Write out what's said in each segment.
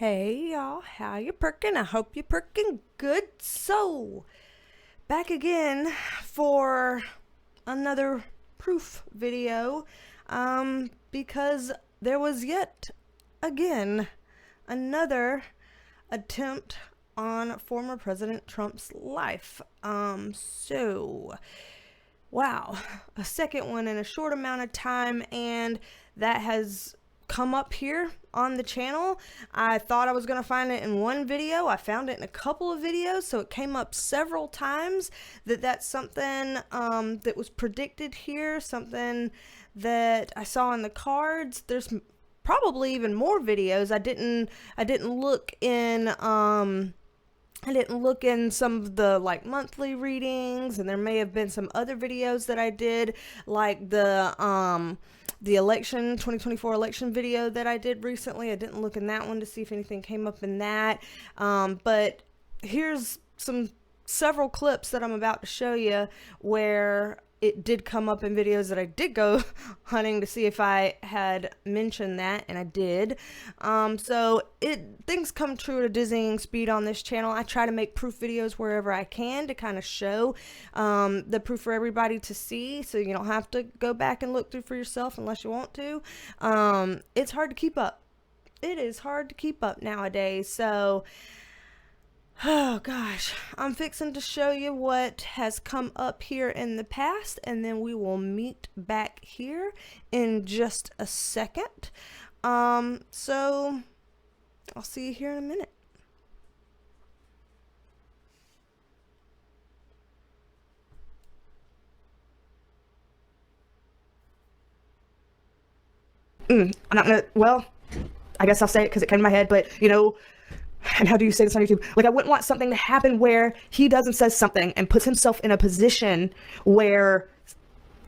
Hey y'all, how you perking? I hope you're perking good. So, back again for another proof video, because there was yet again another attempt on former President Trump's life. Wow, a second one in a short amount of time, and that has come up here on the channel. I thought I was going to find it in one video. I found it in a couple of videos, so it came up several times that's something that was predicted here, something that I saw in the cards. There's probably even more videos. I didn't look in some of the like monthly readings, and there may have been some other videos that I did, like the election 2024 election video that I did recently. I didn't look in that one to see if anything came up in that, but here's several clips that I'm about to show you where it did come up in videos that I did go hunting to see if I had mentioned that, and I did. So things come true at a dizzying speed on this channel. I try to make proof videos wherever I can to kind of show the proof for everybody to see, so you don't have to go back and look through for yourself unless you want to. It's hard to keep up. It is hard to keep up nowadays. So oh gosh, I'm fixing to show you what has come up here in the past, and then we will meet back here in just a second. So I'll see you here in a minute. I'm not gonna, well, I guess I'll say it because it came to my head, but you know, and how do you say this on YouTube? Like, I wouldn't want something to happen where he does and says something and puts himself in a position where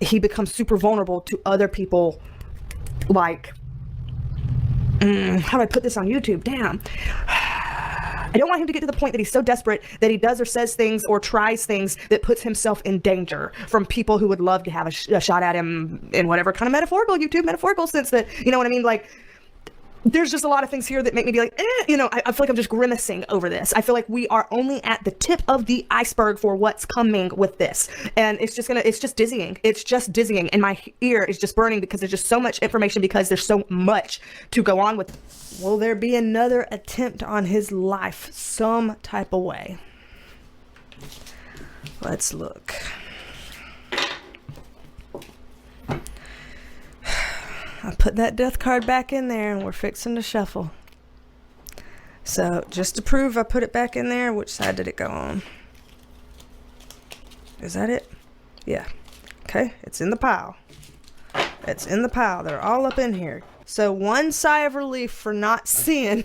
he becomes super vulnerable to other people. Like, how do I put this on YouTube? Damn. I don't want him to get to the point that he's so desperate that he does or says things or tries things that puts himself in danger from people who would love to have a shot at him in whatever kind of metaphorical sense that, you know what I mean? Like, there's just a lot of things here that make me be like, you know, I feel like I'm just grimacing over this. I feel like we are only at the tip of the iceberg for what's coming with this. And it's just dizzying. It's just dizzying. And my ear is just burning because there's just so much information, because there's so much to go on with. Will there be another attempt on his life some type of way? Let's look. I put that death card back in there, and we're fixing to shuffle. So just to prove I put it back in there, which side did it go on? Is that it? Yeah. Okay, it's in the pile. It's in the pile. They're all up in here. So one sigh of relief for not seeing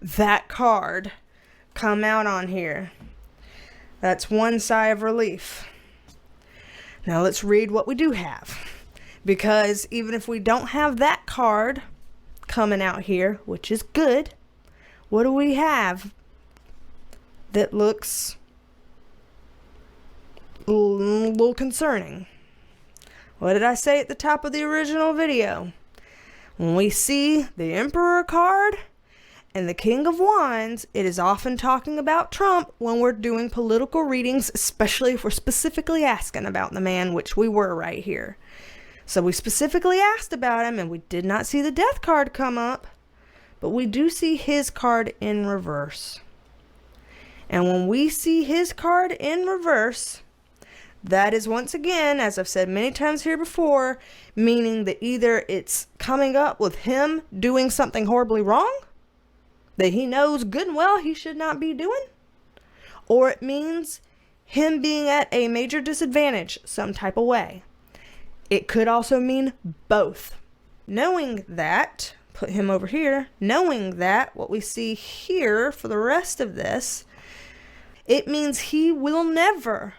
that card come out on here. That's one sigh of relief. Now let's read what we do have. Because even if we don't have that card coming out here, which is good, what do we have that looks a little concerning? What did I say at the top of the original video? When we see the Emperor card and the King of Wands, it is often talking about Trump when we're doing political readings, especially if we're specifically asking about the man, which we were right here. So we specifically asked about him, and we did not see the death card come up, but we do see his card in reverse. And when we see his card in reverse, that is once again, as I've said many times here before, meaning that either it's coming up with him doing something horribly wrong that he knows good and well he should not be doing, or it means him being at a major disadvantage some type of way. It could also mean both. Knowing that, put him over here, knowing that what we see here for the rest of this, it means he will never,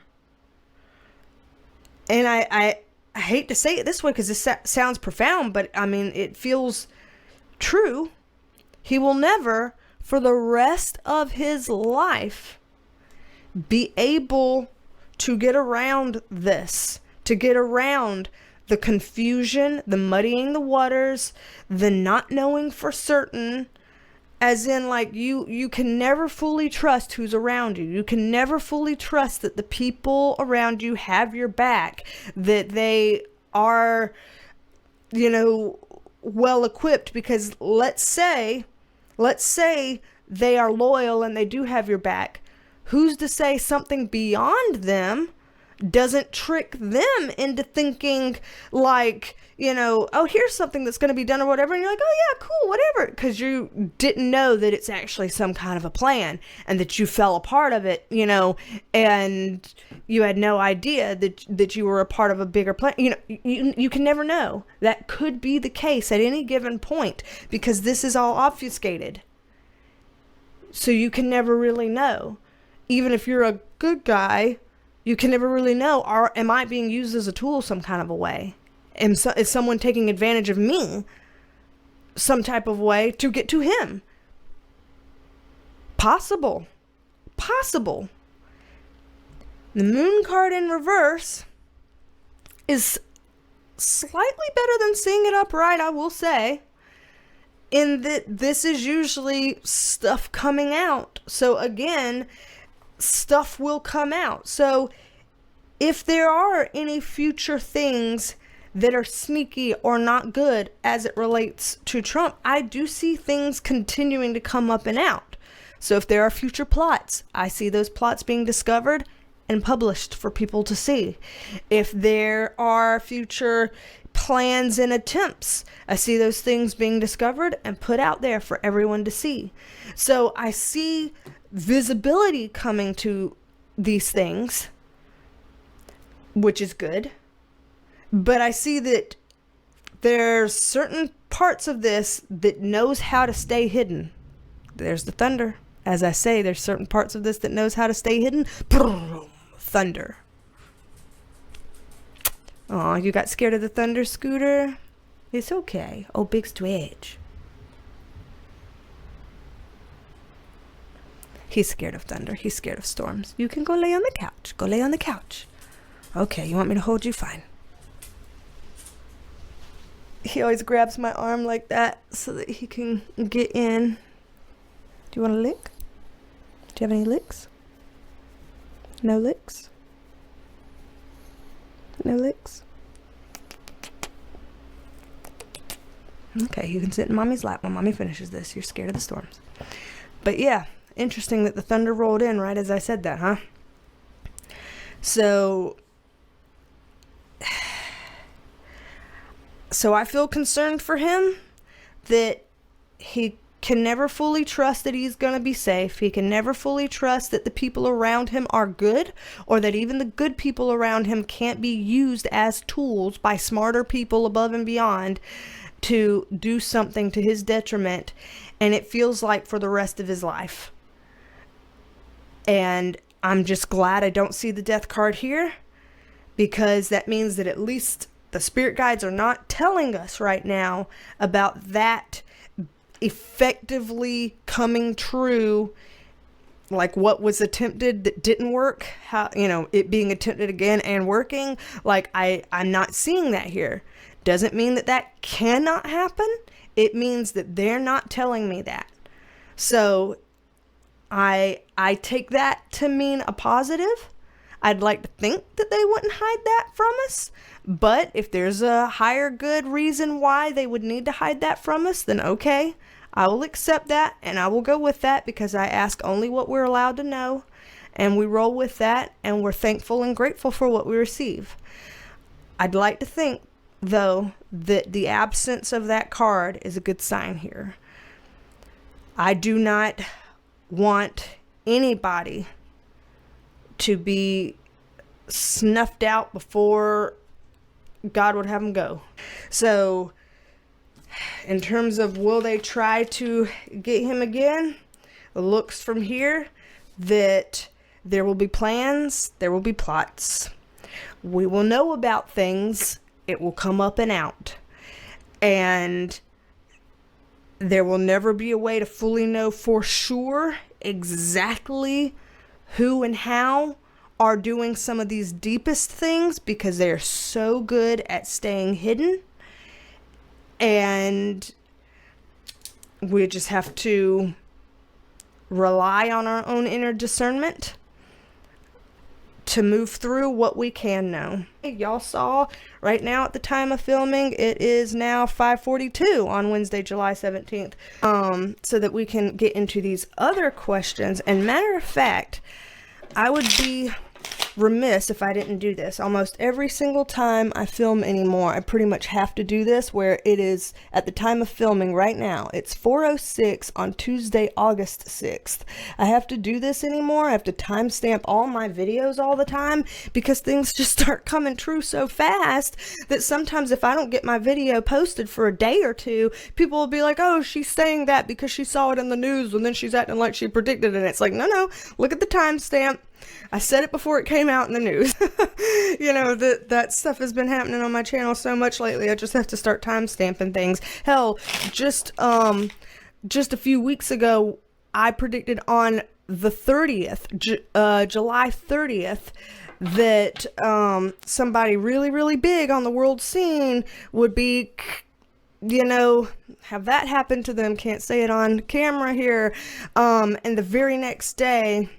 and I hate to say it this way because this sounds profound, but I mean, it feels true. He will never, for the rest of his life, be able to get around this, to get around the confusion, the muddying the waters, the not knowing for certain, As in, like, you can never fully trust who's around you. You can never fully trust that the people around you have your back, that they are, you know, well equipped. Because let's say they are loyal and they do have your back. Who's to say something beyond them doesn't trick them into thinking, like, you know, oh, here's something that's going to be done or whatever. And you're like, oh yeah, cool, whatever. Because you didn't know that it's actually some kind of a plan, and that you fell a part of it, you know, and you had no idea that you were a part of a bigger plan. You know, you can never know. That could be the case at any given point, because this is all obfuscated. So you can never really know. Even if you're a good guy, you can never really know, am I being used as a tool some kind of a way? Is someone taking advantage of me some type of way to get to him? Possible. The moon card in reverse is slightly better than seeing it upright, I will say, in that this is usually stuff coming out. So again, stuff will come out. So if there are any future things that are sneaky or not good as it relates to Trump, I do see things continuing to come up and out. So if there are future plots, I see those plots being discovered and published for people to see. If there are future plans and attempts, I see those things being discovered and put out there for everyone to see. So I see visibility coming to these things, which is good. But I see that there's certain parts of this that knows how to stay hidden. There's the thunder. As I say, there's certain parts of this that knows how to stay hidden. Thunder. Oh, you got scared of the thunder, Scooter? It's okay. Oh, big stretch. He's scared of thunder. He's scared of storms. You can go lay on the couch. Go lay on the couch. Okay, you want me to hold you? Fine. He always grabs my arm like that so that he can get in. Do you want a lick? Do you have any licks? No licks? No licks? Okay, you can sit in Mommy's lap when Mommy finishes this. You're scared of the storms. But yeah, interesting that the thunder rolled in right as I said that, huh? So I feel concerned for him, that he can never fully trust that he's going to be safe. He can never fully trust that the people around him are good, or that even the good people around him can't be used as tools by smarter people above and beyond to do something to his detriment. And it feels like for the rest of his life. And I'm just glad I don't see the death card here, because that means that at least the spirit guides are not telling us right now about that effectively coming true, like what was attempted that didn't work, how, you know, it being attempted again and working. Like I'm not seeing that here. Doesn't mean that that cannot happen. It means that they're not telling me that. So I take that to mean a positive. I'd like to think that they wouldn't hide that from us, but if there's a higher good reason why they would need to hide that from us, then okay, I will accept that and I will go with that, because I ask only what we're allowed to know, and we roll with that, and we're thankful and grateful for what we receive. I'd like to think, though, that the absence of that card is a good sign here. I do not want anybody to be snuffed out before God would have them go. So in terms of will they try to get him again, it looks from here that there will be plans, there will be plots. We will know about things, it will come up and out. And there will never be a way to fully know for sure exactly who and how are doing some of these deepest things, because they're so good at staying hidden. And We just have to rely on our own inner discernment to move through what we can know. Y'all saw right now at the time of filming, it is now 5:42 on Wednesday, July 17th. So that we can get into these other questions. And matter of fact, I would be remiss if I didn't do this. Almost every single time I film anymore, I pretty much have to do this, where it is at the time of filming right now. It's 4:06 on Tuesday, August 6th. I have to do this anymore. I have to timestamp all my videos all the time because things just start coming true so fast that sometimes if I don't get my video posted for a day or two, people will be like, oh, she's saying that because she saw it in the news and then she's acting like she predicted it. And it's like, no, look at the timestamp. I said it before it came out in the news. You know, that stuff has been happening on my channel so much lately. I just have to start time stamping things. Hell, just a few weeks ago, I predicted on the 30th, July 30th, that somebody really, really big on the world scene would be, you know, have that happen to them. Can't say it on camera here. And the very next day,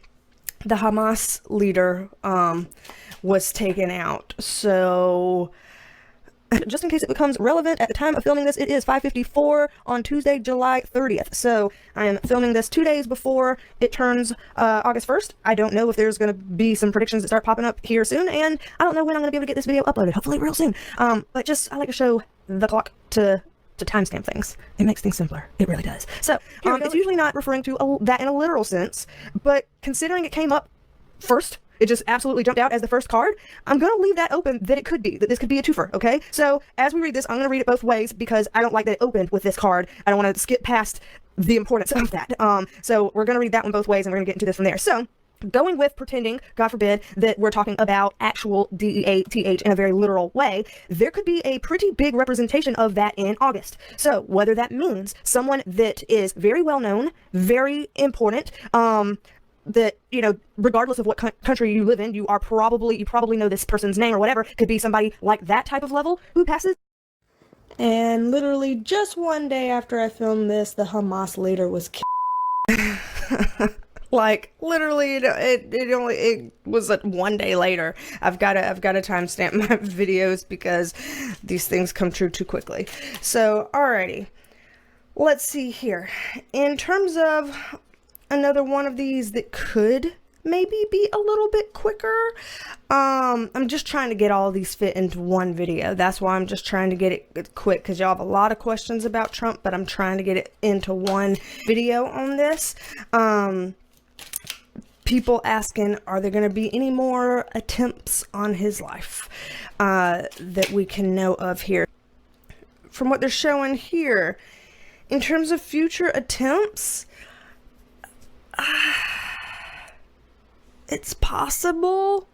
the Hamas leader was taken out. So just in case it becomes relevant, at the time of filming this, it is 5:54 on Tuesday, July 30th. So I am filming this 2 days before it turns August 1st. I don't know if there's going to be some predictions that start popping up here soon, and I don't know when I'm going to be able to get this video uploaded. Hopefully real soon. But just, I like to show the clock to timestamp things. It makes things simpler. It really does. So it's usually not referring to that in a literal sense, but considering it came up first, it just absolutely jumped out as the first card, I'm going to leave that open that it could be, that this could be a twofer, okay? So as we read this, I'm going to read it both ways because I don't like that it opened with this card. I don't want to skip past the importance of that. So we're going to read that one both ways and we're going to get into this from there. So going with pretending, God forbid, that we're talking about actual DEATH in a very literal way, there could be a pretty big representation of that in August. So whether that means someone that is very well known, very important, that, you know, regardless of what country you live in, you probably know this person's name or whatever, could be somebody like that type of level who passes. And literally just one day after I filmed this, the Hamas leader was killed. Like literally, it was 1 day later. I've got to timestamp my videos because these things come true too quickly. So, alrighty, let's see here. In terms of another one of these that could maybe be a little bit quicker, I'm just trying to get all of these fit into one video. That's why I'm just trying to get it quick, because y'all have a lot of questions about Trump, but I'm trying to get it into one video on this. People asking, are there going to be any more attempts on his life that we can know of here? From what they're showing here, in terms of future attempts, it's possible.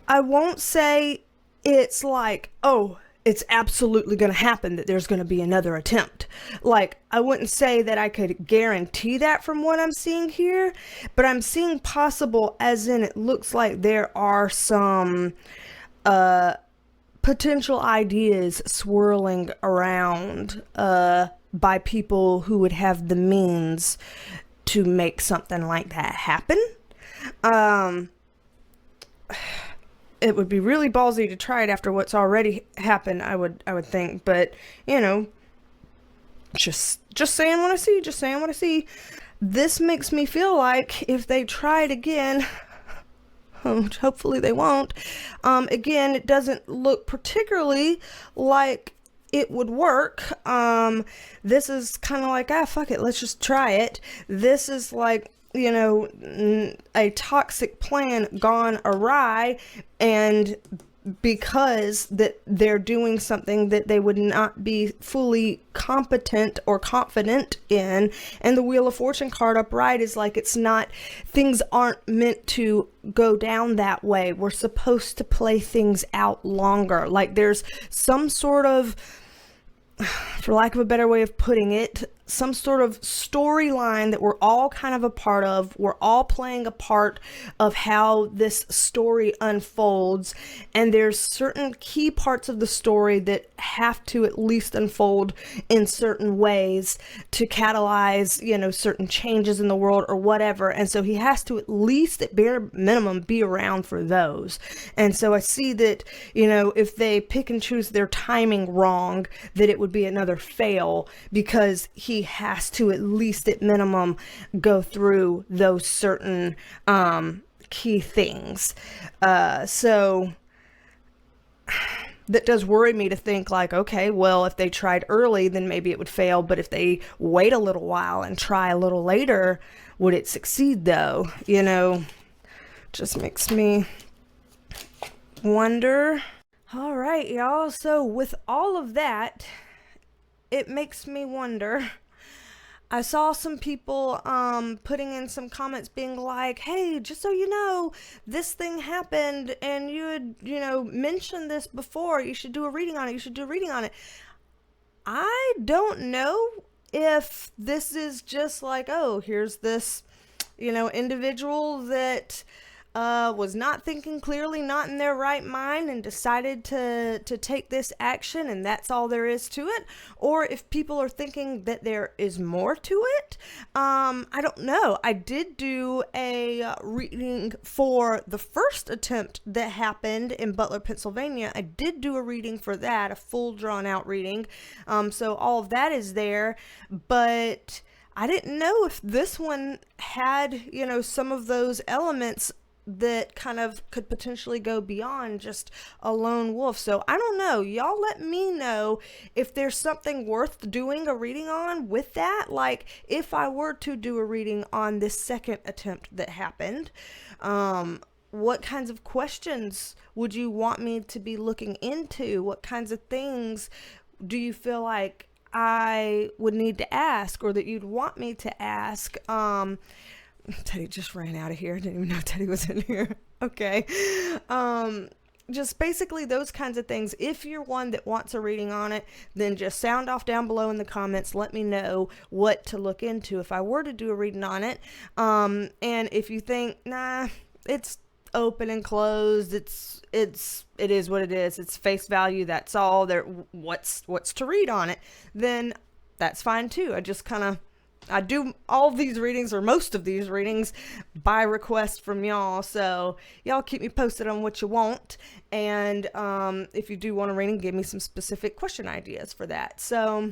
I won't say it's like, oh, it's absolutely going to happen that there's going to be another attempt. Like, I wouldn't say that I could guarantee that from what I'm seeing here, but I'm seeing possible as in it looks like there are some potential ideas swirling around by people who would have the means to make something like that happen. It would be really ballsy to try it after what's already happened, I would think, but you know, just saying what I see, just saying what I see. This makes me feel like if they try it again, hopefully they won't, again, it doesn't look particularly like it would work. This is kind of like, fuck it, let's just try it. This is like, you know, a toxic plan gone awry, and because that they're doing something that they would not be fully competent or confident in, and the Wheel of Fortune card upright is like, it's not, things aren't meant to go down that way. We're supposed to play things out longer. Like there's some sort of, for lack of a better way of putting it, some sort of storyline that we're all kind of a part of. We're all playing a part of how this story unfolds, and there's certain key parts of the story that have to at least unfold in certain ways to catalyze, you know, certain changes in the world or whatever. And so he has to at least at bare minimum be around for those. And so I see that, you know, if they pick and choose their timing wrong, that it would be another fail, because he has to at least at minimum go through those certain key things. So that does worry me to think like, okay, well, if they tried early, then maybe it would fail. But if they wait a little while and try a little later, would it succeed though? You know, just makes me wonder. All right, y'all. So with all of that, it makes me wonder. I saw some people putting in some comments being like, hey, just so you know, this thing happened and you had, you know, mentioned this before. You should do a reading on it. You should do a reading on it. I don't know if this is just like, oh, here's this, you know, individual that was not thinking clearly, not in their right mind, and decided to take this action, and that's all there is to it, or if people are thinking that there is more to it. I don't know. I did do a reading for the first attempt that happened in Butler, Pennsylvania. I did do a reading for that, a full drawn out reading. So all of that is there, but I didn't know if this one had, you know, some of those elements that kind of could potentially go beyond just a lone wolf. So I don't know. Y'all let me know if there's something worth doing a reading on with that. Like if I were to do a reading on this second attempt that happened, what kinds of questions would you want me to be looking into? What kinds of things do you feel like I would need to ask, or that you'd want me to ask? Teddy just ran out of here. I didn't even know Teddy was in here. Okay. Just basically those kinds of things. If you're one that wants a reading on it, then just sound off down below in the comments. Let me know what to look into if I were to do a reading on it. And if you think, nah, it's open and closed, it is what it is. It's face value. That's all there. What's to read on it? Then that's fine too. I do all of these readings, or most of these readings, by request from y'all. So y'all keep me posted on what you want. And if you do want a reading, give me some specific question ideas for that. So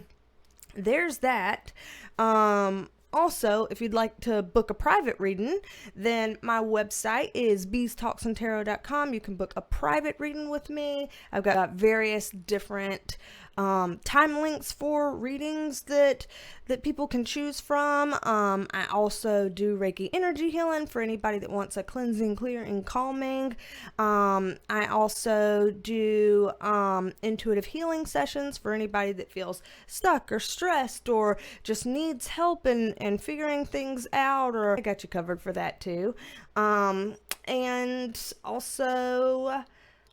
there's that. Also, if you'd like to book a private reading, then my website is BeasTalksAndTarot.com. You can book a private reading with me. I've got various different time links for readings that people can choose from. I also do Reiki Energy healing for anybody that wants a cleansing, clearing, calming. I also do intuitive healing sessions for anybody that feels stuck or stressed or just needs help and figuring things out, or I got you covered for that too. And also,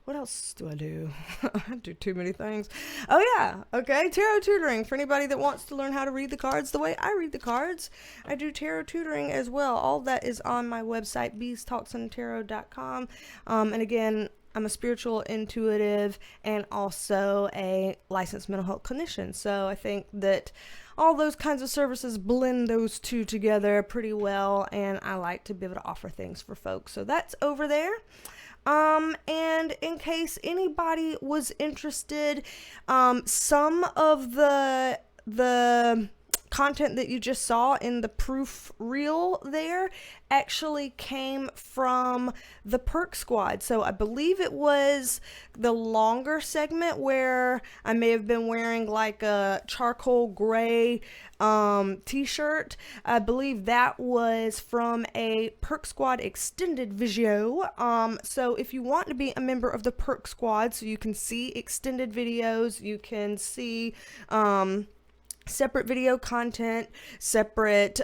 what else do I do? I do too many things. Oh yeah, okay, tarot tutoring for anybody that wants to learn how to read the cards the way I read the cards. I do tarot tutoring as well. All that is on my website, BeasTalksAndTarot.com. And again, I'm a spiritual intuitive and also a licensed mental health clinician. So I think that all those kinds of services blend those two together pretty well, and I like to be able to offer things for folks. So that's over there. And in case anybody was interested, some of the content that you just saw in the proof reel there actually came from the Perk Squad. So I believe it was the longer segment where I may have been wearing like a charcoal gray t-shirt. I believe that was from a Perk Squad extended video. So if you want to be a member of the Perk Squad, so you can see extended videos, you can see separate video content, separate,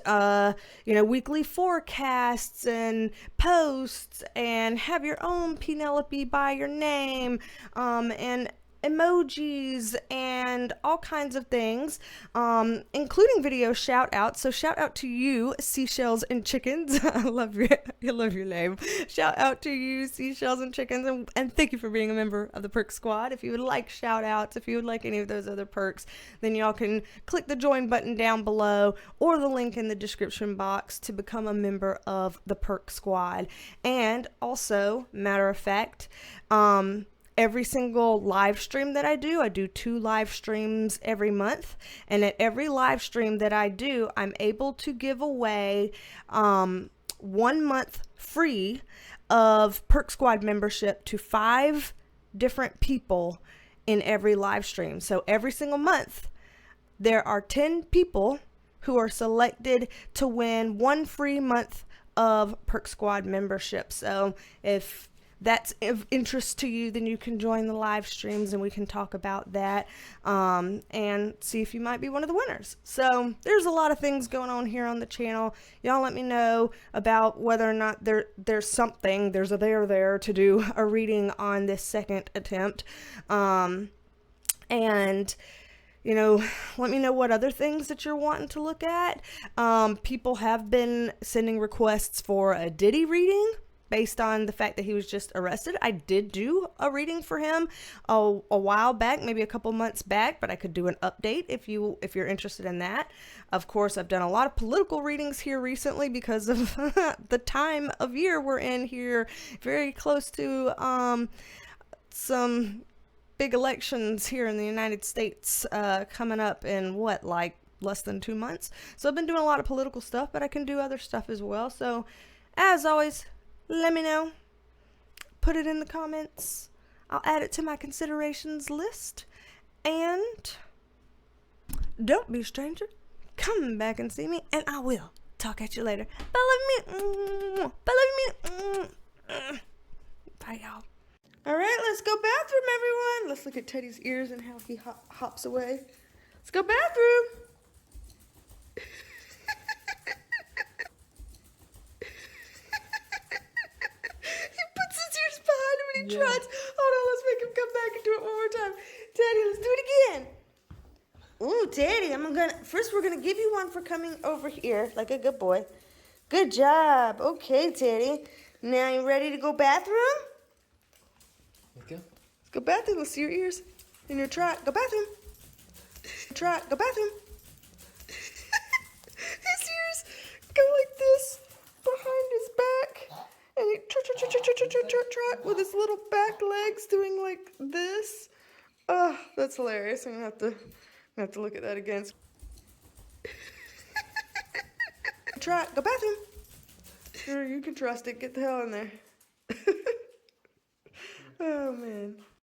weekly forecasts and posts, and have your own Penelope by your name, and emojis and all kinds of things, including video shout outs. So shout out to you, Seashells and Chickens. I love your name. Shout out to you, Seashells and Chickens, and thank you for being a member of the Perk Squad. If you would like shout outs, if you would like any of those other perks, then y'all can click the join button down below or the link in the description box to become a member of the Perk Squad. And also, matter of fact, every single live stream that I do 2 live streams every month. And at every live stream that I do, I'm able to give away 1 month free of Perk Squad membership to 5 different people in every live stream. So every single month, there are 10 people who are selected to win 1 free month of Perk Squad membership. So if that's of interest to you, then you can join the live streams and we can talk about that and see if you might be one of the winners. So there's a lot of things going on here on the channel. Y'all let me know about whether or not there's a there to do a reading on this second attempt. And you know, let me know what other things that you're wanting to look at. People have been sending requests for a Diddy reading based on the fact that he was just arrested. I did do a reading for him a while back, maybe a couple months back, but I could do an update if you're interested in that. Of course, I've done a lot of political readings here recently because of the time of year we're in here, very close to some big elections here in the United States coming up in like less than 2 months. So I've been doing a lot of political stuff, but I can do other stuff as well. So as always, let me know. Put it in the comments. I'll add it to my considerations list. And don't be a stranger. Come back and see me, and I will talk at you later. Bye, love me. Bye, love me. Bye, y'all. All right, let's go bathroom, everyone. Let's look at Teddy's ears and how he hops away. Let's go bathroom. Trots. Hold on, let's make him come back and do it one more time. Teddy, let's do it again. Ooh, Teddy, first we're gonna give you one for coming over here like a good boy. Good job. Okay, Teddy. Now you ready to go bathroom? Okay. Let's go bathroom. Let's see your ears and your trot. Go bathroom. Trot. Go bathroom. His ears go like this behind his back. And he trot with his little back legs doing like this. Oh, that's hilarious. I'm gonna have to look at that again. Trot, go bathroom. Sure, you can trust it. Get the hell in there. Oh man.